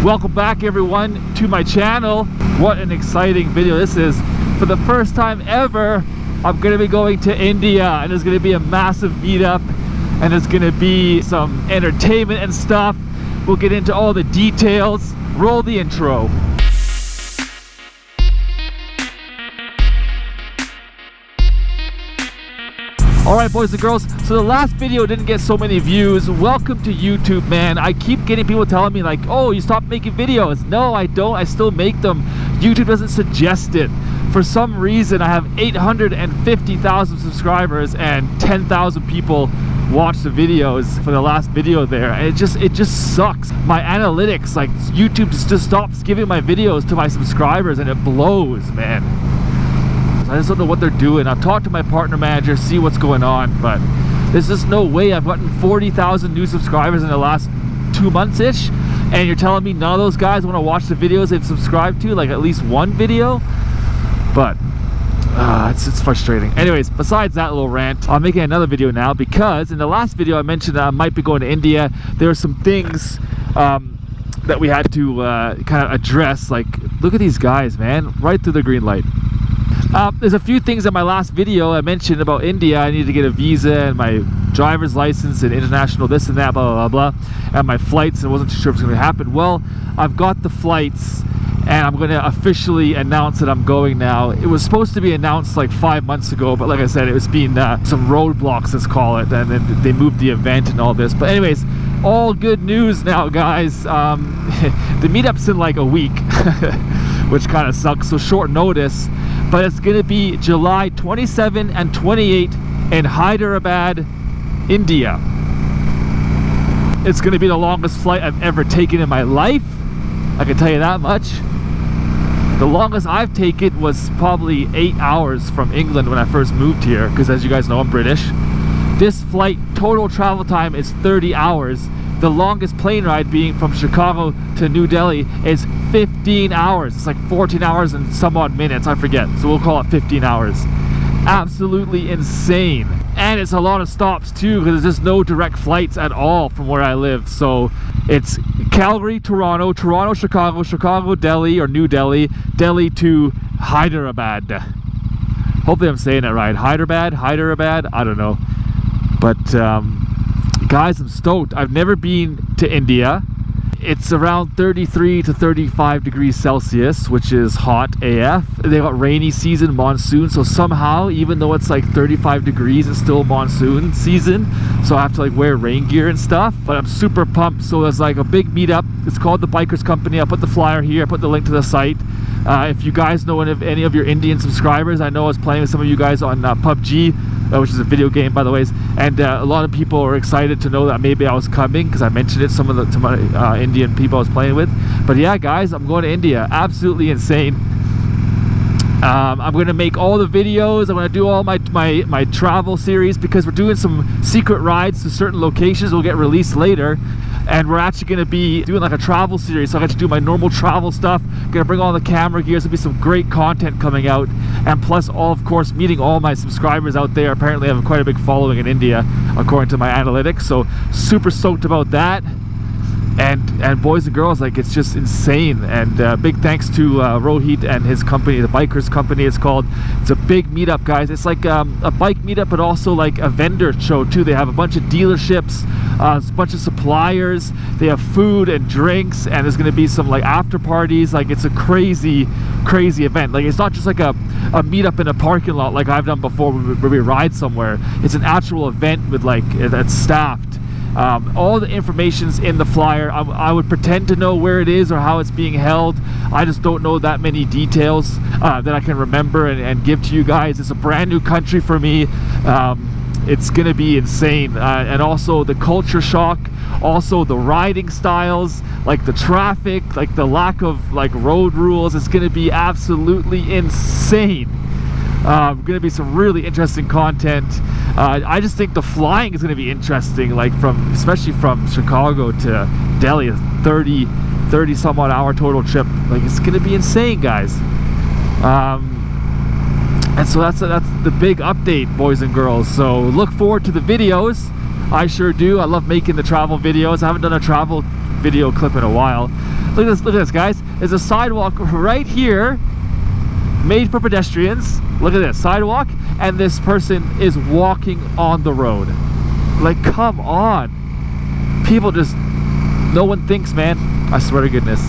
Welcome back everyone to my channel. What an exciting video this is. For the first time ever, I'm going to be going to India, and there's going to be a massive meetup, and there's going to be some entertainment and stuff. We'll get into all the details. Roll the intro. Alright boys and girls, so the last video didn't get so many views. Welcome to YouTube, man. I keep getting people telling me like, oh, you stopped making videos. No, I don't. I still make them. YouTube doesn't suggest it. For some reason, I have 850,000 subscribers and 10,000 people watch the videos for the last video there. And it just sucks. My analytics, like YouTube just stops giving my videos to my subscribers, and it blows, man. I just don't know what they're doing. I've talked to my partner manager, see what's going on, but there's just no way. I've gotten 40,000 new subscribers in the last 2 months-ish, and you're telling me none of those guys want to watch the videos they've subscribed to, like at least one video? But it's frustrating. Anyways, besides that little rant, I'm making another video now because in the last video I mentioned that I might be going to India. There are some things that we had to kind of address. Like, look at these guys, man, right through the green light. There's a few things in my last video I mentioned about India. I need to get a visa and my driver's license and international this and that, blah, blah, blah, and my flights, and I wasn't too sure if it was going to happen. Well, I've got the flights, and I'm going to officially announce that I'm going now. It was supposed to be announced like 5 months ago, but like I said, it was being some roadblocks, let's call it, and then they moved the event and all this. But anyways, all good news now, guys. The meetup's in like a week, which kind of sucks, so short notice. But it's going to be July 27 and 28 in Hyderabad, India. It's going to be the longest flight I've ever taken in my life. I can tell you that much. The longest I've taken was probably 8 hours from England when I first moved here, because as you guys know, I'm British. This flight, total travel time is 30 hours. The longest plane ride being from Chicago to New Delhi is 15 hours. It's like 14 hours and some odd minutes, I forget. So we'll call it 15 hours. Absolutely insane. And it's a lot of stops too, because there's just no direct flights at all from where I live. So it's Calgary, Toronto, Toronto, Chicago, Chicago, Delhi or New Delhi, Delhi to Hyderabad. Hopefully I'm saying it right. Hyderabad, I don't know. But guys, I'm stoked. I've never been to India. It's around 33 to 35 degrees Celsius, which is hot AF. They got rainy season, monsoon, so somehow, even though it's like 35 degrees, it's still monsoon season. So I have to like wear rain gear and stuff, but I'm super pumped. So there's like a big meetup. It's called the Bikers Company. I'll put the flyer here. I put the link to the site. If you guys know any of your Indian subscribers, I know I was playing with some of you guys on PUBG, which is a video game, by the way, and a lot of people are excited to know that maybe I was coming because I mentioned it to my Indian people I was playing with. But yeah, guys, I'm going to India. Absolutely insane. I'm going to make all the videos. I'm going to do all my travel series because we're doing some secret rides to certain locations. Will get released later. And we're actually going to be doing like a travel series, so I get to do my normal travel stuff. Going to bring all the camera gear. There'll be some great content coming out, and plus, of course, meeting all my subscribers out there. Apparently, I have quite a big following in India, according to my analytics. So, super stoked about that. And boys and girls, like, it's just insane. And big thanks to Rohit and his company, the Bikers Company it's called. It's a big meetup, guys. It's like a bike meetup, but also like a vendor show too. They have a bunch of dealerships, a bunch of suppliers. They have food and drinks, and there's going to be some like after parties. Like, it's a crazy event. Like, it's not just like a meetup in a parking lot like I've done before where we ride somewhere. It's an actual event with like that's staffed. All the information's in the flyer. I would pretend to know where it is or how it's being held. I just don't know that many details that I can remember and give to you guys. It's a brand new country for me. It's gonna be insane, and also the culture shock, also the riding styles, like the traffic, like the lack of like road rules. It's gonna be absolutely insane. Gonna be some really interesting content. I just think the flying is gonna be interesting, like especially from Chicago to Delhi, a 30 some odd hour total trip. Like, it's gonna be insane, guys. And so that's the big update, boys and girls. So look forward to the videos. I sure do. I love making the travel videos. I haven't done a travel video clip in a while. look at this, guys. There's a sidewalk right here made for pedestrians. Look at this sidewalk, and this person is walking on the road. Like, come on. People just, no one thinks, man. I swear to goodness.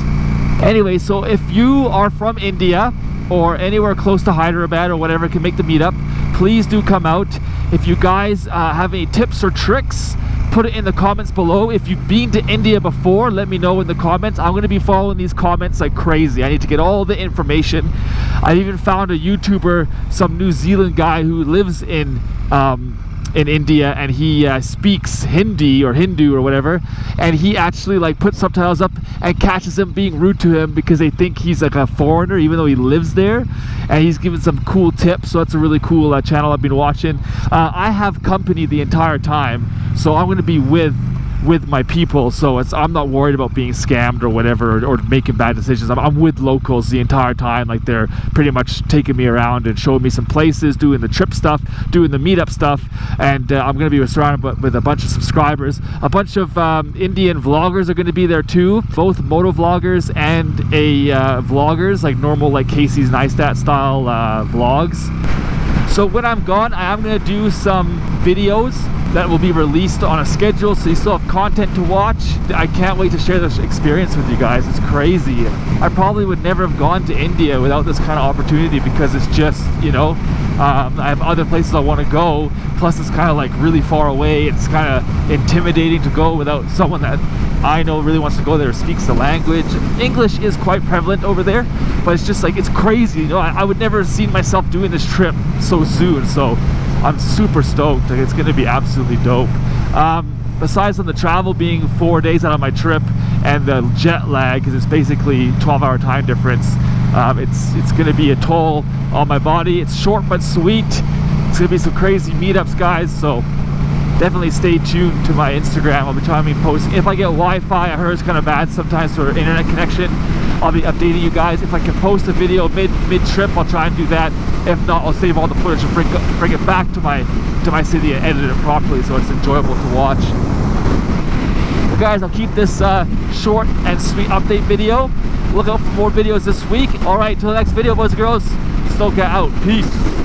Anyway, so if you are from India or anywhere close to Hyderabad or whatever, can make the meetup, please do come out. If you guys have any tips or tricks, put it in the comments below. If you've been to India before, let me know in the comments. I'm going to be following these comments like crazy. I need to get all the information. I even found a YouTuber, some New Zealand guy who lives in India, and he speaks Hindi or Hindu or whatever, and he actually like puts subtitles up and catches them being rude to him because they think he's like a foreigner even though he lives there, and he's giving some cool tips. So that's a really cool channel I've been watching. I have company the entire time, so I'm going to be with my people, so I'm not worried about being scammed or whatever, or making bad decisions. I'm with locals the entire time. Like, they're pretty much taking me around and showing me some places, doing the trip stuff, doing the meetup stuff, and I'm going to be surrounded with a bunch of subscribers. A bunch of Indian vloggers are going to be there too, both moto vloggers and vloggers, like normal, like Casey's Neistat style vlogs. So when I'm gone, I am going to do some videos that will be released on a schedule, so you still have content to watch. I can't wait to share this experience with you guys. It's crazy. I probably would never have gone to India without this kind of opportunity, because it's just, you know, I have other places I want to go, plus it's kind of like really far away. It's kind of intimidating to go without someone that I know really wants to go there, speaks the language. English is quite prevalent over there, but it's just like, it's crazy, you know. I would never have seen myself doing this trip so soon, so I'm super stoked. Like, it's going to be absolutely dope. Besides on the travel being 4 days out of my trip and the jet lag, because it's basically 12-hour time difference, it's going to be a toll on my body. It's short but sweet. It's going to be some crazy meetups, guys, so definitely stay tuned to my Instagram. I'll be trying to be posting. If I get Wi-Fi, I heard it's kind of bad sometimes for internet connection, I'll be updating you guys. If I can post a video mid-trip, I'll try and do that. If not, I'll save all the footage and bring it back to my city and edit it properly so it's enjoyable to watch. But guys, I'll keep this short and sweet update video. Look out for more videos this week. Alright, till the next video, boys and girls. Snowcat out. Peace.